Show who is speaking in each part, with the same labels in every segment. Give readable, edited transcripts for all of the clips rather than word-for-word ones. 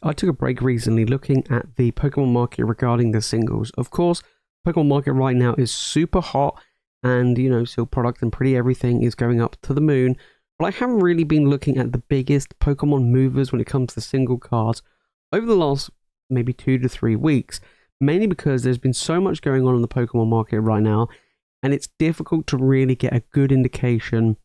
Speaker 1: I took a break recently looking at the Pokemon market regarding the singles. Of course, Pokemon market right now is super hot and, still product and pretty everything is going up to the moon. But I haven't really been looking at the biggest Pokemon movers when it comes to single cards over the last maybe 2 to 3 weeks. Mainly because there's been so much going on in the Pokemon market right now, and it's difficult to really get a good indication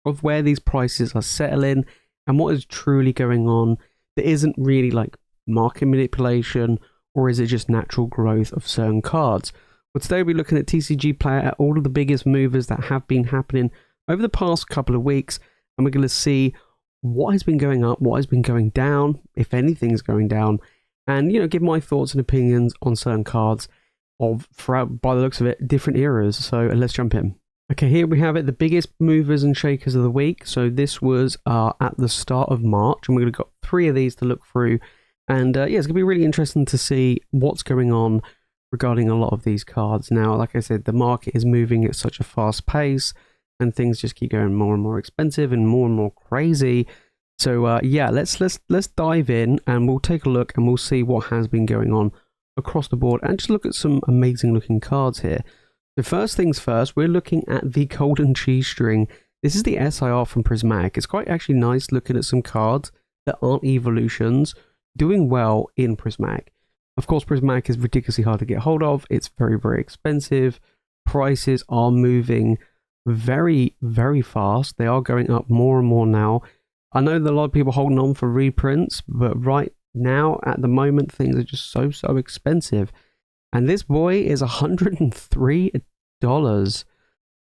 Speaker 1: of where these prices are settling and what is truly going on. There isn't really like market manipulation, or is it just natural growth of certain cards? But today we'll be looking at TCG Player at all of the biggest movers that have been happening over the past couple of weeks, and we're going to see what has been going up, what has been going down, if anything is going down, and give my thoughts and opinions on certain cards of, throughout, by the looks of it, different eras. So let's jump in. Okay, here we have it, the biggest movers and shakers of the week. So this was at the start of March, and we've got 3 of these to look through. And yeah, it's going to be really interesting to see what's going on regarding a lot of these cards. Now, like I said, the market is moving at such a fast pace, and things just keep going more and more expensive and more crazy. So yeah, let's dive in, and we'll take a look, and we'll see what has been going on across the board, and just look at some amazing looking cards here. So first things first, we're looking at the Golden Cheese String. This is the SIR from Prismatic. It's quite actually nice looking at some cards that aren't evolutions doing well in Prismatic. Of course, Prismatic is ridiculously hard to get hold of. It's very expensive. Prices are moving very fast. They are going up more and more now. I know that a lot of people are holding on for reprints, but right now, at the moment, things are just so expensive. And this boy is $103.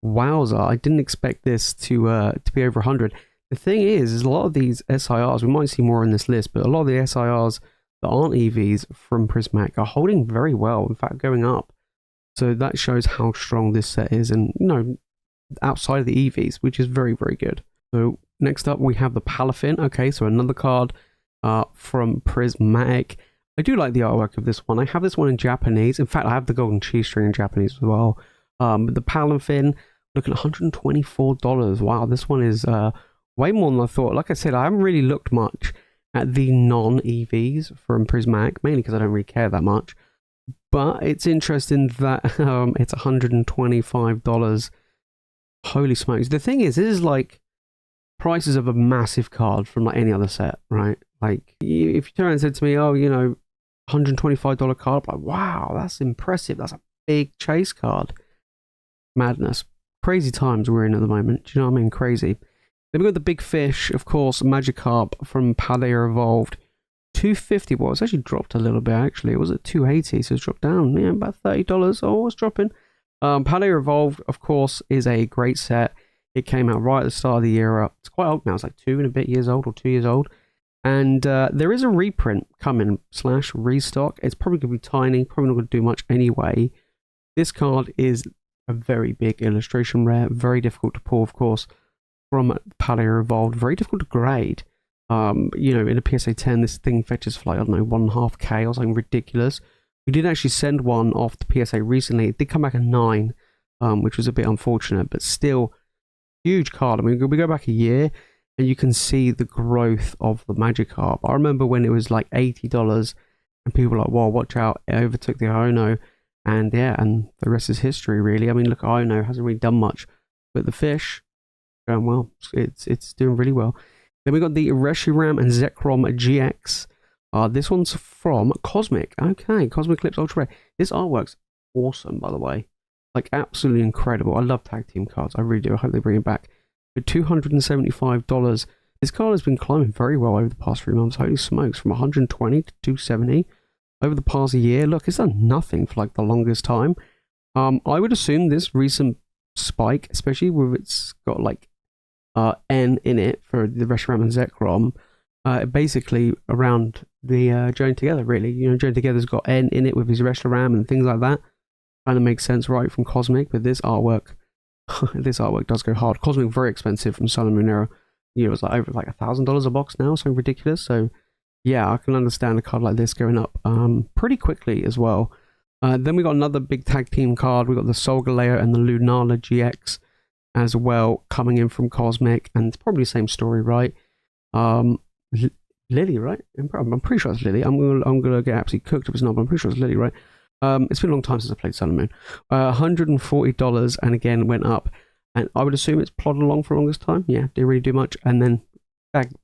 Speaker 1: Wowza, I didn't expect this to be over 100. The thing is a lot of these SIRs, we might see more on this list, but a lot of the SIRs that aren't EVs from Prismatic are holding very well, in fact going up. So that shows how strong this set is, and outside of the EVs, which is very good. So next up we have the Palafin. Okay, so another card from Prismatic. I do like the artwork of this one. I have this one in Japanese. In fact, I have the Golden Cheese String in Japanese as well. But the Palafin, looking at $124. Wow, this one is way more than I thought. Like I said, I haven't really looked much at the non-EVs from Prismatic, mainly because I don't really care that much. But it's interesting that it's $125. Holy smokes. The thing is, this is like prices of a massive card from like any other set, right? Like, if you turn around and said to me, oh, $125 card, I'm like, wow, that's impressive. That's a big chase card. Madness. Crazy times we're in at the moment. Do you know what I mean? Crazy. Then we got the big fish, of course, Magikarp from Palafin Evolved. $250. Well, it's actually dropped a little bit, actually. It was at $280, so it's dropped down. Yeah, about $30. Oh, it's dropping. Palafin Evolved, of course, is a great set. It came out right at the start of the era. It's quite old now. It's like 2 and a bit years old, or 2 years old. And there is a reprint coming / restock. It's probably going to be tiny, probably not going to do much anyway. This card is a very big illustration rare, very difficult to pull, of course, from Palafin Evolved, very difficult to grade. In a PSA 10, this thing fetches for like, I don't know, 1.5k or something ridiculous. We did actually send one off to PSA recently. It did come back at 9, which was a bit unfortunate, but still, huge card. I mean, we go back a year, and you can see the growth of the Magikarp. I remember when it was like $80, and people were like, "Whoa, watch out! It overtook the Iono," and yeah, and the rest is history, really. I mean, look, Iono hasn't really done much, but the fish going well. It's doing really well. Then we got the Reshiram and Zekrom GX. This one's from Cosmic. Okay, Cosmic Eclipse Ultra Rare. This artwork's awesome, by the way. Like, absolutely incredible. I love tag team cards. I really do. I hope they bring it back. For $275, this card has been climbing very well over the past 3 months. Holy smokes, from 120 to 270 over the past year. Look, it's done nothing for like the longest time. I would assume this recent spike, especially with it's got like N in it for the Reshiram and Zekrom, basically around the Join Together, really. Join Together's got N in it with his Reshiram and things like that. Kind of makes sense, right, from Cosmic, but this artwork does go hard. Cosmic, very expensive from Sun and Moon era. It was like over like $1,000 a box now, something ridiculous. So yeah, I can understand a card like this going up pretty quickly as well. Then we got another big tag team card. We got the Solgaleo and the Lunala GX as well coming in from Cosmic, and it's probably the same story, right? Lily, right? I'm pretty sure it's Lily. I'm gonna get absolutely cooked if it's not, but I'm pretty sure it's Lily, right? It's been a long time since I played Sun and Moon. $140, and again went up. And I would assume it's plodded along for the longest time. Yeah, didn't really do much, and then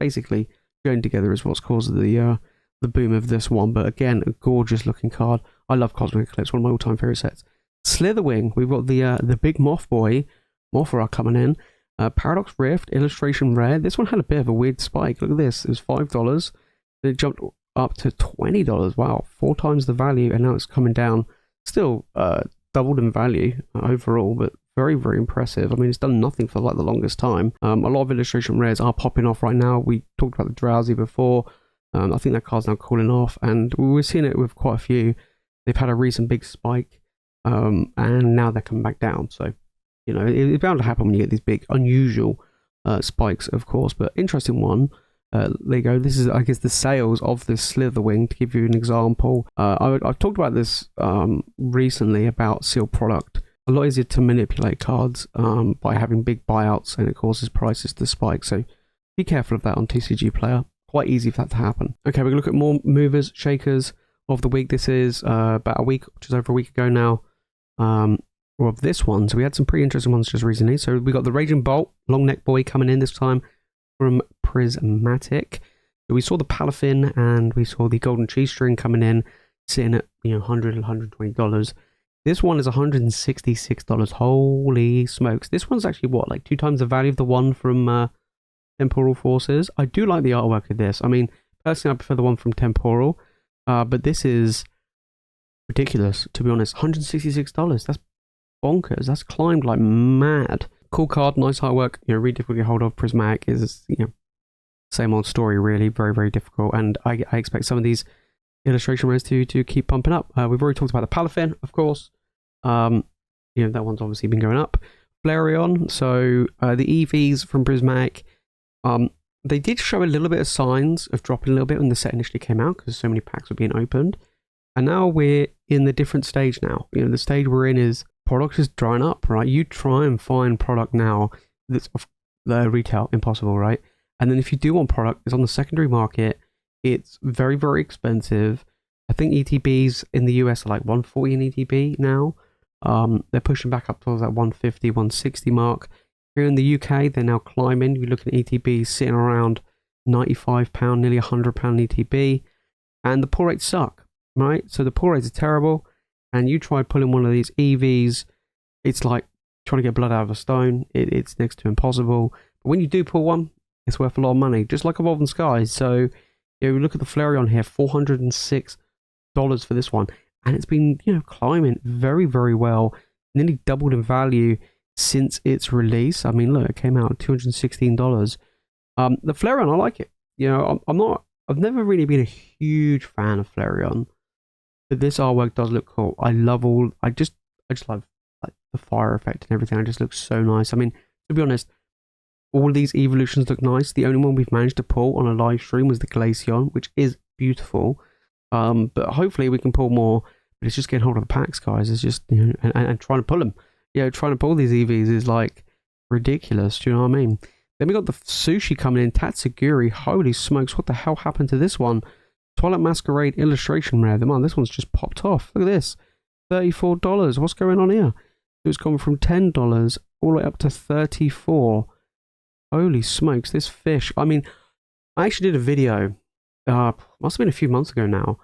Speaker 1: basically going together is what's caused the boom of this one. But again, a gorgeous looking card. I love Cosmic Eclipse, one of my all time favorite sets. Slitherwing, we've got the big Moth Boy, Mothra coming in. Paradox Rift, illustration rare. This one had a bit of a weird spike. Look at this. It was $5. Then it jumped up to $20. Wow, 4 times the value, and now it's coming down. Still doubled in value overall, but very, very impressive. I mean, it's done nothing for like the longest time. A lot of illustration rares are popping off right now. We talked about the Drowsy before. I think that card's now cooling off, and we're seeing it with quite a few. They've had a recent big spike, and now they're coming back down. So, you know, it's bound to happen when you get these big, unusual spikes, of course. But interesting one. There you go. This is, I guess, the sales of this Slitherwing. To give you an example, I've talked about this recently about sealed product. A lot easier to manipulate cards by having big buyouts, and it causes prices to spike. So be careful of that on TCG Player. Quite easy for that to happen. Okay, we're going to look at more movers, shakers of the week. This is about a week, just over a week ago now. Or of this one. So we had some pretty interesting ones just recently. So we got the Raging Bolt, Long Neck Boy coming in this time from Prismatic. So we saw the Palafin and we saw the Golden Cheese String coming in, sitting at $100, $120. This one is $166. Holy smokes. This one's actually what, like 2 times the value of the one from Temporal Forces. I do like the artwork of this. I mean, personally, I prefer the one from Temporal, but this is ridiculous, to be honest. $166. That's bonkers. That's climbed like mad. Cool card, nice artwork. Really difficult to get hold of. Prismatic is, same old story, really. Very, very difficult. And I expect some of these illustration rares to keep pumping up. We've already talked about the Palafin, of course. That one's obviously been going up. Flareon, so the EVs from Prismatic, they did show a little bit of signs of dropping a little bit when the set initially came out because so many packs were being opened. And now we're in the different stage now. The stage we're in is product is drying up, right? You try and find product now that's of the retail, impossible, right? And then if you do want product, it's on the secondary market. It's very, very expensive. I think ETBs in the US are like $140 an ETB now. They're pushing back up towards that $150, $160 mark. Here in the UK, they're now climbing. You're looking at ETBs sitting around £95, nearly £100 ETB. And the pull rates suck, right? So the pull rates are terrible. And you try pulling one of these EVs, it's like trying to get blood out of a stone. It's next to impossible. But when you do pull one, it's worth a lot of money, just like Evolving Skies. So, we look at the Flareon here, $406 for this one. And it's been, climbing very, very well. Nearly doubled in value since its release. I mean, look, it came out at $216. The Flareon, I like it. I've never really been a huge fan of Flareon. But this artwork does look cool. I just love like the fire effect and everything. It just looks so nice. I mean, to be honest, all these evolutions look nice. The only one we've managed to pull on a live stream was the Glaceon, which is beautiful. But hopefully we can pull more. But it's just getting hold of the packs, guys. It's just, and trying to pull them. Trying to pull these EVs is like ridiculous. Do you know what I mean? Then we got the Sushi coming in. Tatsugiri. Holy smokes. What the hell happened to this one? Twilight Masquerade illustration rare. This one's just popped off. Look at this. $34. What's going on here? It was gone from $10 all the way up to $34. Holy smokes, this fish. I mean, I actually did a video, must have been a few months ago now,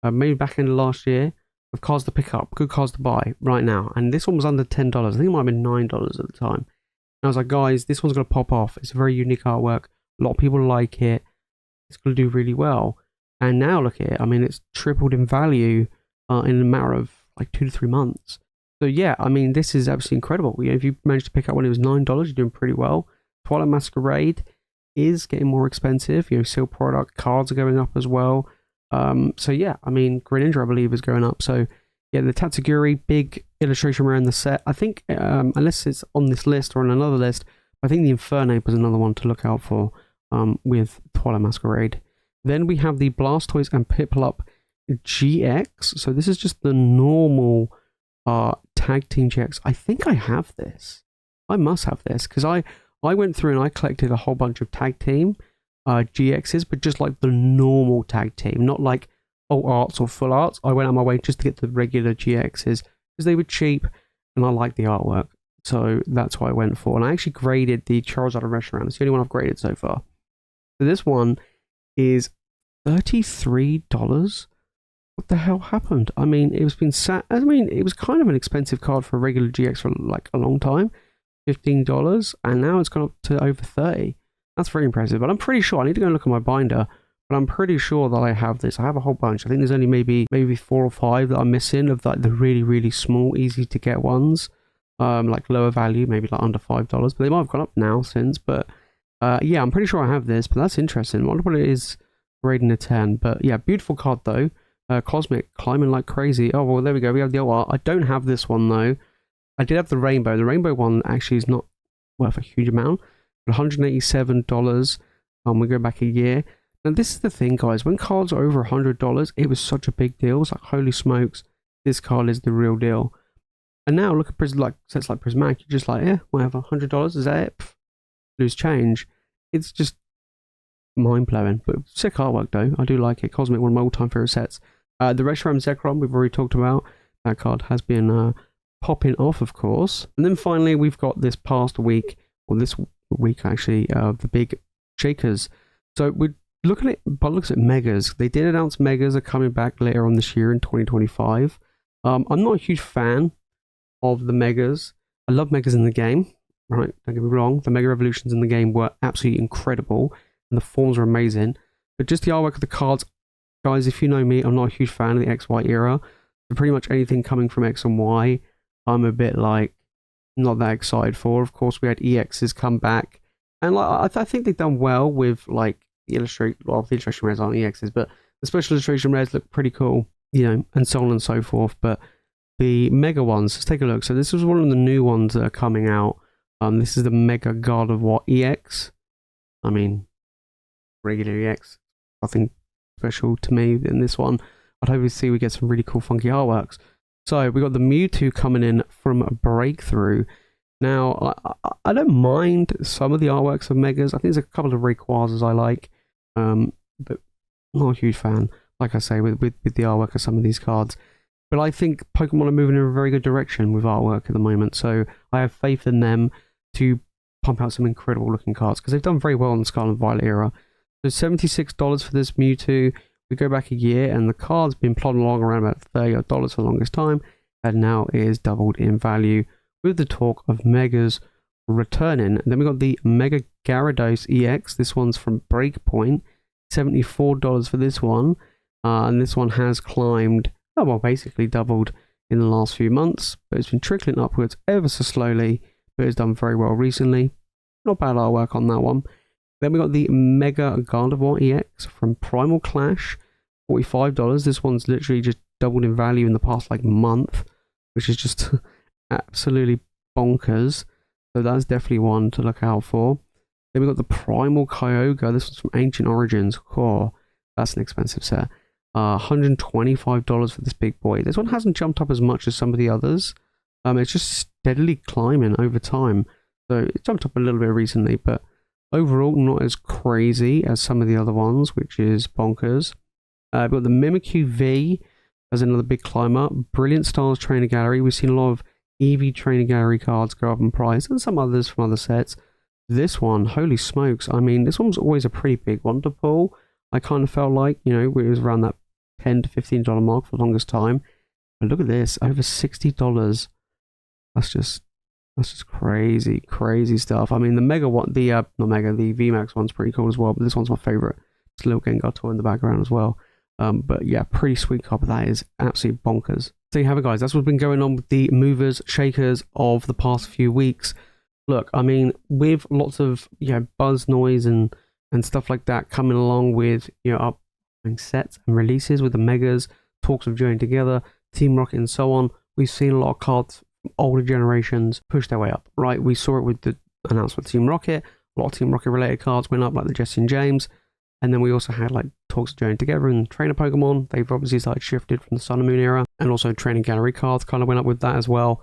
Speaker 1: maybe back in last year, of cards to pick up, good cards to buy right now. And this one was under $10. I think it might have been $9 at the time. And I was like, guys, this one's going to pop off. It's a very unique artwork. A lot of people like it. It's going to do really well. And now look at it. I mean, it's tripled in value in a matter of like 2 to 3 months. So yeah, I mean, this is absolutely incredible. If you managed to pick up when it was $9, you're doing pretty well. Twilight Masquerade is getting more expensive. Seal product cards are going up as well. So yeah, I mean, Greninja, I believe, is going up. So yeah, the Tatsugiri, big illustration rare in the set. I think, unless it's on this list or on another list, I think the Infernape is another one to look out for with Twilight Masquerade. Then we have the Blastoise and Piplup GX. So this is just the normal Tag Team GX. I think I have this. I must have this because I went through and I collected a whole bunch of Tag Team GXs, but just like the normal tag team, not like alt arts or full arts. I went out my way just to get the regular GXs because they were cheap and I like the artwork. So that's what I went for. And I actually graded the Charizard and Reshiram. It's the only one I've graded so far. So this one is $33. What the hell happened? I mean, it was been sat. I mean, it was kind of an expensive card for a regular GX for like a long time, $15, and now it's gone up to over 30. That's very impressive. But I'm pretty sure I need to go and look at my binder. But I'm pretty sure that I have this. I have a whole bunch. I think there's only maybe 4 or 5 that I'm missing of like the really small, easy to get ones. Like lower value, maybe like under $5, but they might have gone up now since. But yeah, I'm pretty sure I have this. But that's interesting. I wonder what it is grading a 10. But yeah, beautiful card though. Cosmic, climbing like crazy. Oh, well, there we go. We have the OR. I don't have this one, though. I did have the rainbow. The rainbow one actually is not worth a huge amount. But $187. We go back a year. Now, this is the thing, guys. When cards are over $100, it was such a big deal. It's like, holy smokes, this card is the real deal. And now, look at sets like Prismatic. You're just like, yeah, whatever, $100, is that it? Pff, lose change. It's just mind-blowing. But sick artwork, though. I do like it. Cosmic, one of my all-time favorite sets. The Reshiram Zekrom, we've already talked about. That card has been popping off, of course. And then finally, we've got this past week, or this week actually, the big shakers. So we're looking at, by looks at Megas. They did announce Megas are coming back later on this year in 2025. I'm not a huge fan of the Megas. I love Megas in the game, right? Don't get me wrong. The Mega Evolutions in the game were absolutely incredible, and the forms are amazing. But just the artwork of the cards, guys, if you know me, I'm not a huge fan of the XY era. So pretty much anything coming from X and Y, I'm a bit like not that excited for. Of course, we had EXs come back, and like I think they've done well with like the illustration. Well, the illustration rares aren't EXs, but the special illustration rares look pretty cool, you know, and so on and so forth. But the Mega ones, let's take a look. So this is one of the new ones that are coming out. This is the Mega God of War EX. I mean, regular EX. I think special to me in this one. I'd hope to see we get some really cool funky artworks. So we got the Mewtwo coming in from Breakthrough. Now I don't mind some of the artworks of Megas. I think there's a couple of Rayquazas I like, but not a huge fan, like I say, with the artwork of some of these cards. But I think Pokemon are moving in a very good direction with artwork at the moment, so I have faith in them to pump out some incredible looking cards, because they've done very well in the Scarlet and Violet era. So $76 for this Mewtwo. We go back a year, and the card's been plodding along around about $30 for the longest time, and now it is doubled in value with the talk of Megas returning. And then we got the Mega Gyarados EX. This one's from Breakpoint. $74 for this one, and this one has climbed, oh, well, basically doubled in the last few months, but it's been trickling upwards ever so slowly, but it's done very well recently. Not bad artwork on that one. Then we got the Mega Gardevoir EX from Primal Clash, $45. This one's literally just doubled in value in the past like month, which is just absolutely bonkers. So that's definitely one to look out for. Then we got the Primal Kyogre. This one's from Ancient Origins. Oh, that's an expensive set. $125 for this big boy. This one hasn't jumped up as much as some of the others. It's just steadily climbing over time. So it jumped up a little bit recently, but overall not as crazy as some of the other ones, which is bonkers. We've got the Mimikyu V as another big climber. Brilliant Stars Trainer Gallery. We've seen a lot of Eevee Trainer Gallery cards go up in price, and some others from other sets. This one, holy smokes. I mean, this one was always a pretty big one to pull. I kind of felt like, you know, it was around that $10 to $15 mark for the longest time. But look at this, over $60. That's just crazy, crazy stuff. I mean, the Mega one, the VMAX one's pretty cool as well, but this one's my favorite. It's a little Gengar toy in the background as well. But yeah, pretty sweet card. That is absolutely bonkers. So you have it, guys. That's what's been going on with the movers, shakers of the past few weeks. Look, I mean, with lots of, you know, buzz noise and stuff like that coming along with, you know, upcoming sets and releases with the Megas, talks of joining together, Team Rocket and so on, we've seen a lot of cards from older generations push their way up, right? We saw it with the announcement of Team Rocket. A lot of Team Rocket related cards went up, like the Jesse and James. And then we also had like talks of joining together and trainer Pokemon. They've obviously started shifted from the Sun and Moon era. And also training gallery cards kind of went up with that as well.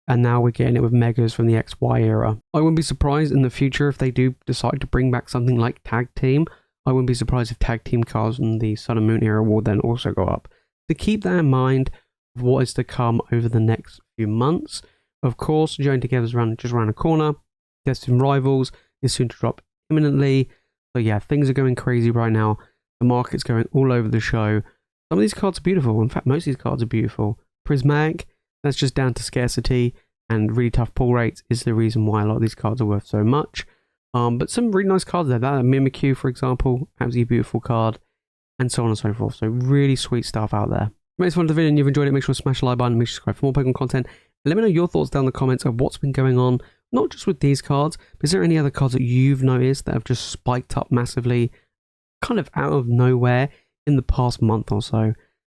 Speaker 1: And now we're getting it with Megas from the XY era. I wouldn't be surprised in the future if they do decide to bring back something like Tag Team I wouldn't be surprised if tag team cards in the Sun and Moon era will then also go up. So keep that in mind of what is to come over the next few months. Of course, Join Together is just around the corner. Destined Rivals is soon to drop imminently. So yeah, things are going crazy right now. The market's going all over the show. Some of these cards are beautiful. In fact, most of these cards are beautiful. Prismatic, that's just down to scarcity and really tough pull rates is the reason why a lot of these cards are worth so much. But some really nice cards there. That Mimikyu, for example, absolutely beautiful card, and so on and so forth. So really sweet stuff out there. If it's fun to the video and you've enjoyed it, make sure to smash the like button, make sure to subscribe for more Pokemon content. And let me know your thoughts down in the comments of what's been going on, not just with these cards, but is there any other cards that you've noticed that have just spiked up massively, kind of out of nowhere in the past month or so?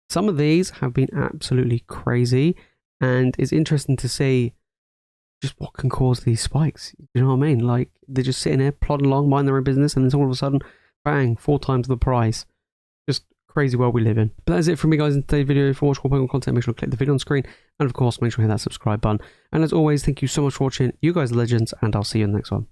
Speaker 1: Some of these have been absolutely crazy, and it's interesting to see just what can cause these spikes. You know what I mean? Like, they're just sitting there, plodding along, minding their own business, and then all of a sudden, bang, 4 times the price. Just crazy world we live in. But that's it from me, guys, in today's video. If you want more Pokemon content, make sure to click the video on screen, and of course, make sure to hit that subscribe button. And as always, thank you so much for watching. You guys are legends, and I'll see you in the next one.